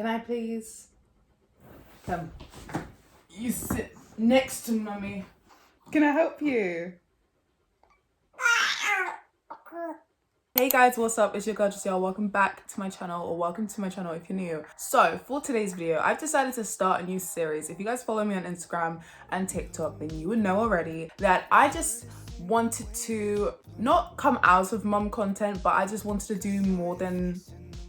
Can I please? Come. You sit next to mummy. Can I help you? Hey guys, what's up? It's your girl Enquires. Welcome back to my channel, or welcome to my channel if you're new. So for today's video, I've decided to start a new series. If you guys follow me on Instagram and TikTok, then you would know already that I just wanted to not come out of mum content, but I just wanted to do more than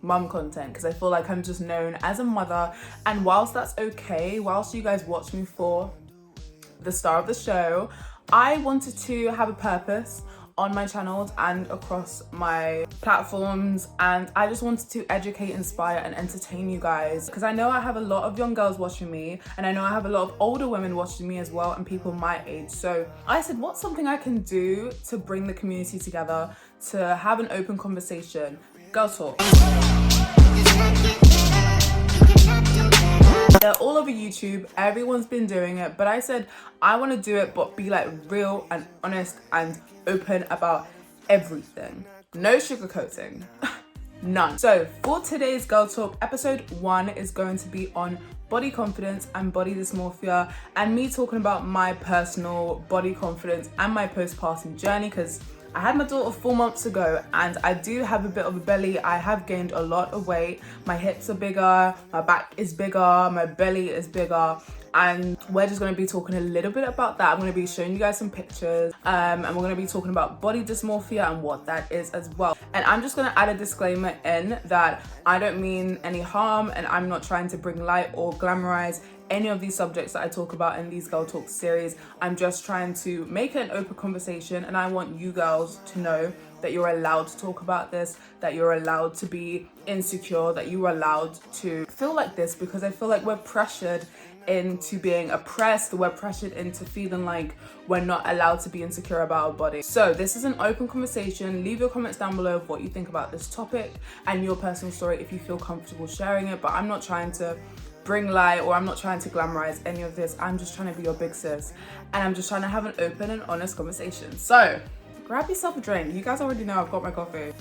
mum content, because I feel like I'm just known as a mother. And whilst that's okay, whilst you guys watch me for the star of the show, I wanted to have a purpose on my channels and across my platforms, and I just wanted to educate, inspire and entertain you guys, because I know I have a lot of young girls watching me, and I know I have a lot of older women watching me as well, and people my age. So I said, what's something I can do to bring the community together, to have an open conversation? Girl talk. They're all over YouTube, everyone's been doing it, but I said I want to do it but be like real and honest and open about everything. No sugarcoating. None. So for today's Girl Talk, episode 1 is going to be on body confidence and body dysmorphia, and me talking about my personal body confidence and my postpartum journey, because I had my daughter 4 months ago and I do have a bit of a belly. I have gained a lot of weight. My hips are bigger, my back is bigger, my belly is bigger, and we're just going to be talking a little bit about that. I'm going to be showing you guys some pictures, and we're going to be talking about body dysmorphia and what that is as well. And I'm just going to add a disclaimer in that I don't mean any harm, and I'm not trying to bring light or glamorize any of these subjects that I talk about in these Girl Talk series. I'm just trying to make it an open conversation, and I want you girls to know that you're allowed to talk about this, that you're allowed to be insecure, that you're allowed to feel like this, because I feel like we're pressured into being oppressed, we're pressured into feeling like we're not allowed to be insecure about our body. So this is an open conversation. Leave your comments down below of what you think about this topic and your personal story if you feel comfortable sharing it, but I'm not trying to bring light, or I'm not trying to glamorize any of this. I'm just trying to be your big sis, and I'm just trying to have an open and honest conversation. So grab yourself a drink. You guys already know I've got my coffee.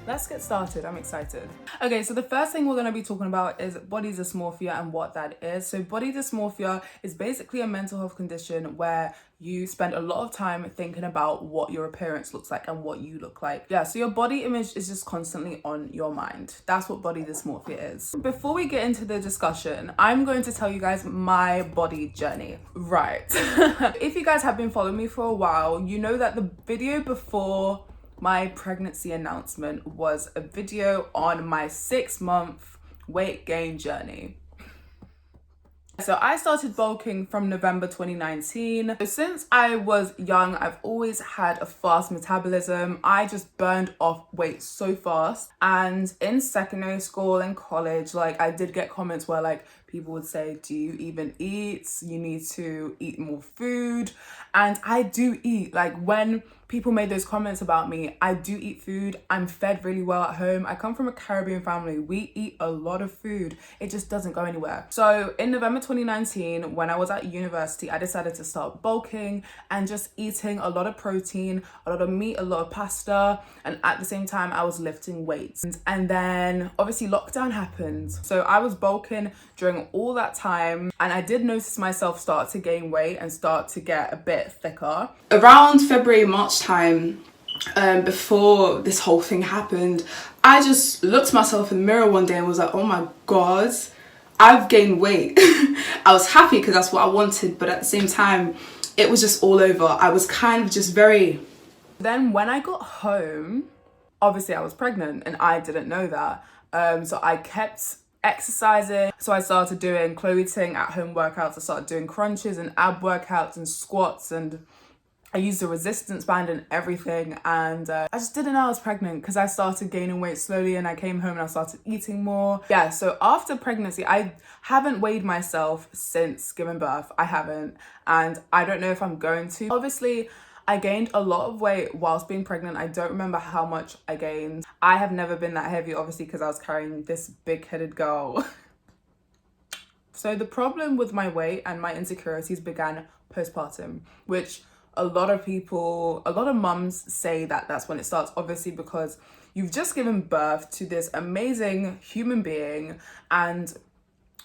Let's get started. I'm excited. Okay, so the first thing we're going to be talking about is body dysmorphia and what that is. So body dysmorphia is basically a mental health condition where you spend a lot of time thinking about what your appearance looks like and what you look like. Yeah, so your body image is just constantly on your mind. That's what body dysmorphia is. Before we get into the discussion, I'm going to tell you guys my body journey. Right. If you guys have been following me for a while, you know that the video before my pregnancy announcement was a video on my 6-month weight gain journey. So I started bulking from November 2019. So since I was young, I've always had a fast metabolism. I just burned off weight so fast. And in secondary school and college, like, I did get comments where like people would say, do you even eat? You need to eat more food. And I do eat. Like, when people made those comments about me, I do eat food. I'm fed really well at home. I come from a Caribbean family. We eat a lot of food. It just doesn't go anywhere. So in November 2019, when I was at university, I decided to start bulking and just eating a lot of protein, a lot of meat, a lot of pasta. And at the same time, I was lifting weights. And then obviously lockdown happened. So I was bulking during all that time. And I did notice myself start to gain weight and start to get a bit thicker. Around February, March time, before this whole thing happened, I just looked myself in the mirror one day and was like, oh my god, I've gained weight. I was happy because that's what I wanted, but at the same time, it was just all over. I was kind of just very... Then when I got home, obviously I was pregnant and I didn't know that. So I kept exercising. So I started doing Chloe Ting at home workouts. I started doing crunches and ab workouts and squats, and I used a resistance band and everything, and I just didn't know I was pregnant because I started gaining weight slowly, and I came home and I started eating more. Yeah, so after pregnancy, I haven't weighed myself since giving birth. I haven't, and I don't know if I'm going to. Obviously, I gained a lot of weight whilst being pregnant. I don't remember how much I gained. I have never been that heavy, obviously, because I was carrying this big-headed girl. So the problem with my weight and my insecurities began postpartum, which a lot of mums say that that's when it starts, obviously, because you've just given birth to this amazing human being and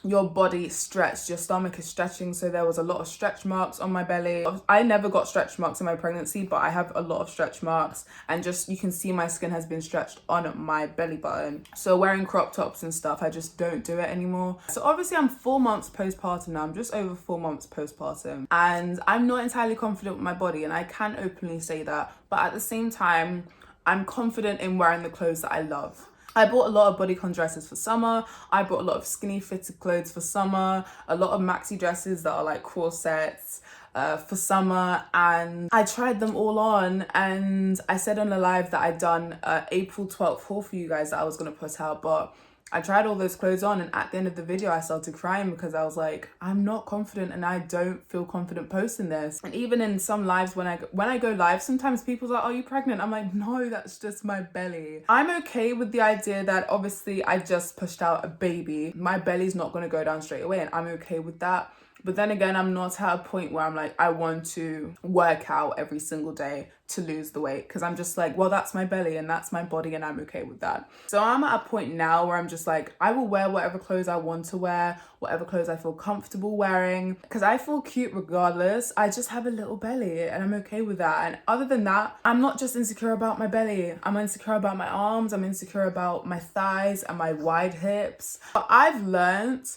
your body stretched, your stomach is stretching. So there was a lot of stretch marks on my belly. I never got stretch marks in my pregnancy, but I have a lot of stretch marks, and just you can see my skin has been stretched on my belly button. So wearing crop tops and stuff, I just don't do it anymore. So obviously I'm 4 months postpartum now. I'm just over 4 months postpartum, and I'm not entirely confident with my body, and I can openly say that, but at the same time I'm confident in wearing the clothes that I love. I bought a lot of bodycon dresses for summer. I bought a lot of skinny fitted clothes for summer, a lot of maxi dresses that are like corsets for summer, and I tried them all on. And I said on the live that I'd done April 12th haul for you guys that I was going to put out, but I tried all those clothes on, and at the end of the video I started crying because I was like, I'm not confident and I don't feel confident posting this. And even in some lives, when I go live, sometimes people's like, are you pregnant? I'm like, no, that's just my belly. I'm okay with the idea that obviously I just pushed out a baby. My belly's not going to go down straight away, and I'm okay with that. But then again, I'm not at a point where I'm like, I want to work out every single day to lose the weight, because I'm just like, well, that's my belly and that's my body and I'm okay with that. So I'm at a point now where I'm just like, I will wear whatever clothes I want to wear, whatever clothes I feel comfortable wearing, because I feel cute regardless. I just have a little belly and I'm okay with that. And other than that, I'm not just insecure about my belly. I'm insecure about my arms. I'm insecure about my thighs and my wide hips. But I've learned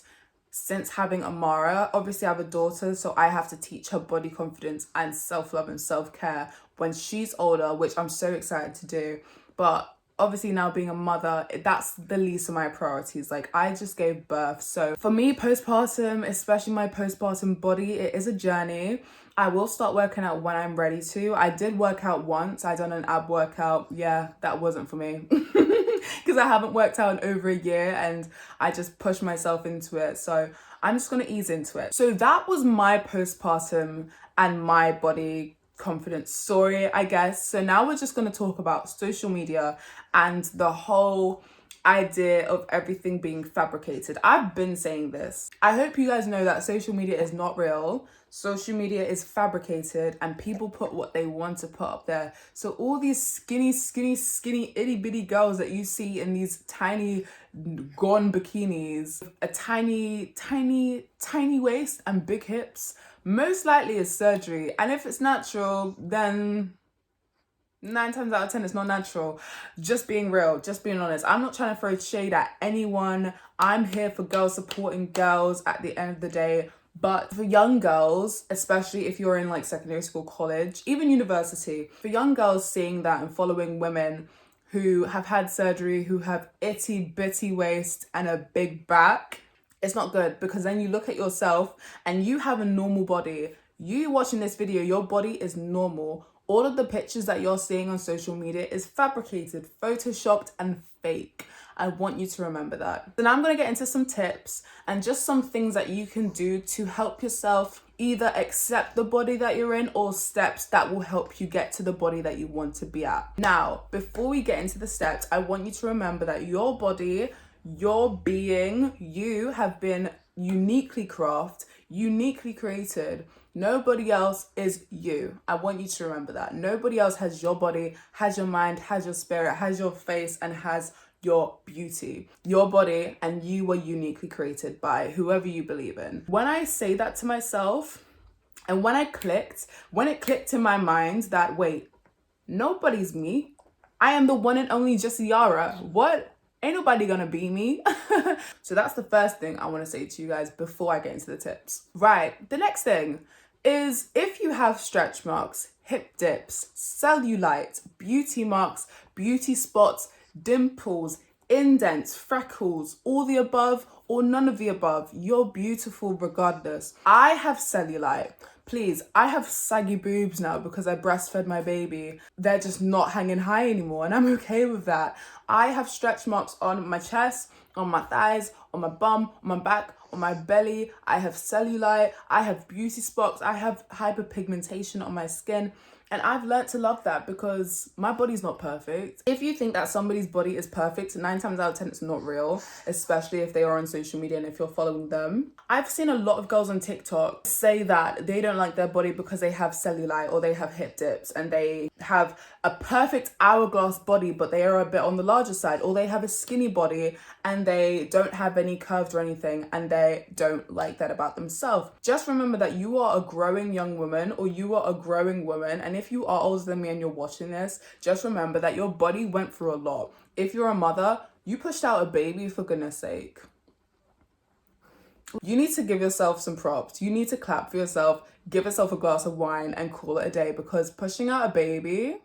since having Amara, obviously I have a daughter, so I have to teach her body confidence and self-love and self-care when she's older, which I'm so excited to do. But obviously now being a mother, that's the least of my priorities. Like, I just gave birth. So for me, postpartum, especially my postpartum body, it is a journey. I will start working out when I'm ready to. I did work out once. I done an ab workout. Yeah, that wasn't for me. Because I haven't worked out in over a year and I just pushed myself into it. So I'm just going to ease into it. So that was my postpartum and my body confidence story, I guess. So now we're just going to talk about social media and the whole idea of everything being fabricated. I've been saying this. I hope you guys know that social media is not real. Social media is fabricated and people put what they want to put up there. So all these skinny, itty bitty girls that you see in these tiny gone bikinis, a tiny waist and big hips, most likely is surgery. And if it's natural, then 9 times out of 10 it's not natural. Just being real, just being honest. I'm not trying to throw shade at anyone. I'm here for girls supporting girls at the end of the day. But for young girls, especially if you're in like secondary school, college, even university, for young girls seeing that and following women who have had surgery, who have itty bitty waist and a big back, it's not good, because then you look at yourself and you have a normal body. You watching this video, your body is normal. All of the pictures that you're seeing on social media is fabricated, photoshopped and fake. I want you to remember that. So now I'm going to get into some tips and just some things that you can do to help yourself either accept the body that you're in, or steps that will help you get to the body that you want to be at. Now, before we get into the steps, I want you to remember that your body, your being, you have been uniquely crafted, uniquely created. Nobody else is you. I want you to remember that. Nobody else has your body, has your mind, has your spirit, has your face, and has your beauty. Your body and you were uniquely created by whoever you believe in. When I say that to myself, and when it clicked in my mind that, wait, nobody's me. I am the one and only Jessiara. What? Ain't nobody gonna be me. So that's the first thing I want to say to you guys before I get into the tips. Right, the next thing is, if you have stretch marks, hip dips, cellulite, beauty marks, beauty spots, dimples, indents, freckles, all the above or none of the above, you're beautiful regardless. I have cellulite. Please, I have saggy boobs now because I breastfed my baby. They're just not hanging high anymore, and I'm okay with that. I have stretch marks on my chest, on my thighs, on my bum, on my back, on my belly. I have cellulite. I have beauty spots. I have hyperpigmentation on my skin. And I've learned to love that because my body's not perfect. If you think that somebody's body is perfect, 9 times out of 10, it's not real, especially if they are on social media and if you're following them. I've seen a lot of girls on TikTok say that they don't like their body because they have cellulite or they have hip dips and they have a perfect hourglass body, but they are a bit on the larger side, or they have a skinny body and they don't have any curves or anything and they don't like that about themselves. Just remember that you are a growing young woman or you are a growing woman, and if you are older than me and you're watching this, just remember that your body went through a lot. If you're a mother, you pushed out a baby, for goodness sake. You need to give yourself some props. You need to clap for yourself, give yourself a glass of wine and call it a day, because pushing out a baby,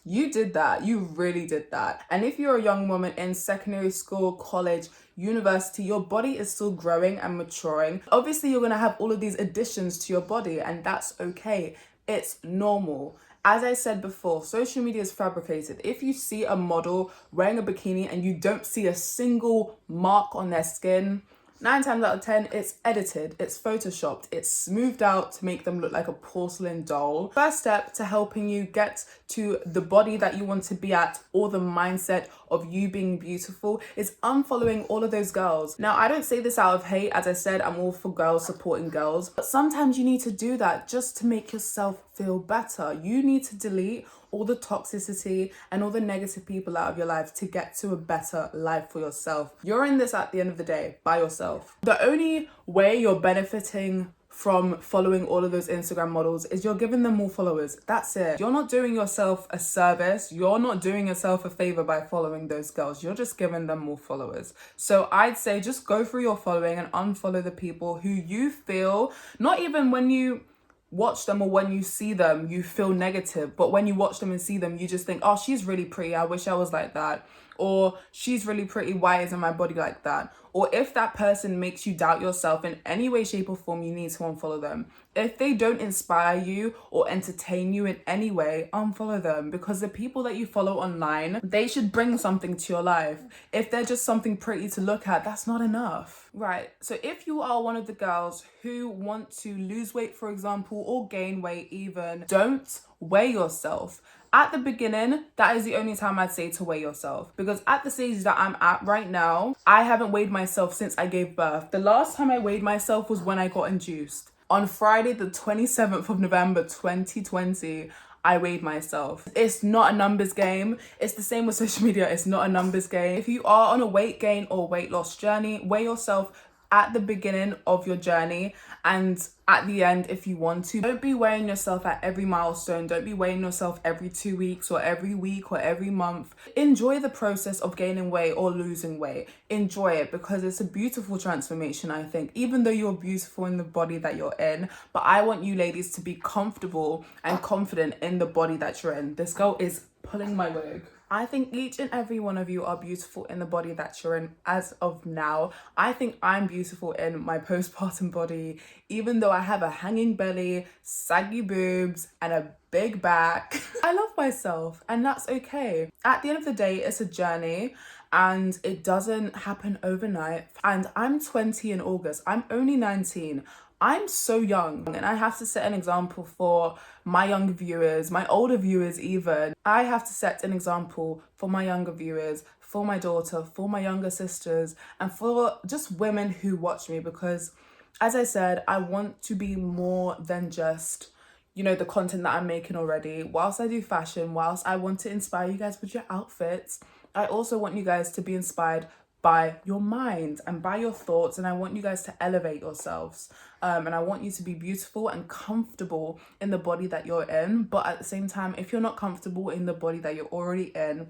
you did that. You really did that. And if you're a young woman in secondary school, college, university, your body is still growing and maturing. Obviously, you're going to have all of these additions to your body, and that's okay. It's normal. As I said before, social media is fabricated. If you see a model wearing a bikini and you don't see a single mark on their skin, 9 times out of 10, it's edited, it's photoshopped, it's smoothed out to make them look like a porcelain doll. First step to helping you get to the body that you want to be at, or the mindset of you being beautiful, is unfollowing all of those girls. Now, I don't say this out of hate. As I said, I'm all for girls supporting girls, but sometimes you need to do that just to make yourself feel better. You need to delete all the toxicity and all the negative people out of your life to get to a better life for yourself. You're in this at the end of the day by yourself. The only way you're benefiting from following all of those Instagram models is you're giving them more followers. That's it. You're not doing yourself a service. You're not doing yourself a favor by following those girls. You're just giving them more followers. So I'd say just go through your following and unfollow the people who you feel, not even when you watch them or when you see them you feel negative, but when you watch them and see them you just think, oh, she's really pretty, I wish I was like that, or she's really pretty, why isn't my body like that? Or if that person makes you doubt yourself in any way, shape or form, you need to unfollow them. If they don't inspire you or entertain you in any way, unfollow them, because the people that you follow online, they should bring something to your life. If they're just something pretty to look at, that's not enough. Right, so if you are one of the girls who want to lose weight, for example, or gain weight even, don't weigh yourself. At the beginning, that is the only time I'd say to weigh yourself, because at the stage that I'm at right now, I haven't weighed myself since I gave birth. The last time I weighed myself was when I got induced. On Friday, the 27th of November, 2020, I weighed myself. It's not a numbers game. It's the same with social media. It's not a numbers game. If you are on a weight gain or weight loss journey, weigh yourself at the beginning of your journey and at the end if you want to. Don't be weighing yourself at every milestone. Don't be weighing yourself every 2 weeks or every week or every month. Enjoy the process of gaining weight or losing weight. Enjoy it, because it's a beautiful transformation, I think, even though you're beautiful in the body that you're in. But I want you ladies to be comfortable and confident in the body that you're in. This girl is pulling my wig. I think each and every one of you are beautiful in the body that you're in as of now. I think I'm beautiful in my postpartum body, even though I have a hanging belly, saggy boobs, and a big back. I love myself, and that's okay. At the end of the day, it's a journey and it doesn't happen overnight. And I'm 20 in August. I'm only 19. I'm so young, and I have to set an example for my younger viewers, my older viewers even. I have to set an example for my younger viewers, for my daughter, for my younger sisters, and for just women who watch me, because as I said, I want to be more than just, you know, the content that I'm making already. Whilst I do fashion, whilst I want to inspire you guys with your outfits, I also want you guys to be inspired by your mind and by your thoughts, and I want you guys to elevate yourselves, and I want you to be beautiful and comfortable in the body that you're in. But at the same time, if you're not comfortable in the body that you're already in,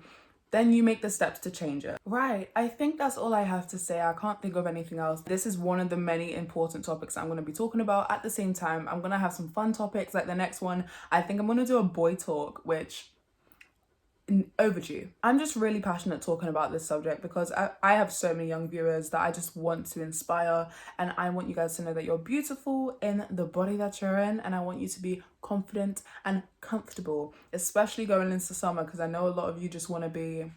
then you make the steps to change it. Right, I think that's all I have to say. I can't think of anything else. This is one of the many important topics I'm going to be talking about. At the same time, I'm going to have some fun topics. Like the next one, I think I'm going to do a boy talk, which overdue. I'm just really passionate talking about this subject because I have so many young viewers that I just want to inspire, and I want you guys to know that you're beautiful in the body that you're in, and I want you to be confident and comfortable, especially going into summer, because I know a lot of you just want to be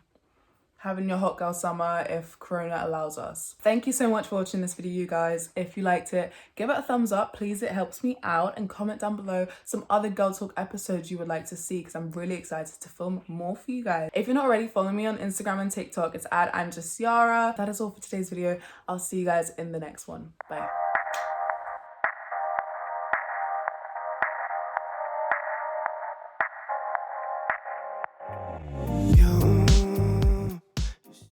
having your hot girl summer if Corona allows us. Thank you so much for watching this video, you guys. If you liked it, give it a thumbs up, please. It helps me out. And comment down below some other Girl Talk episodes you would like to see, because I'm really excited to film more for you guys. If you're not already, follow me on Instagram and TikTok. It's at imjessiara. That is all for today's video. I'll see you guys in the next one. Bye.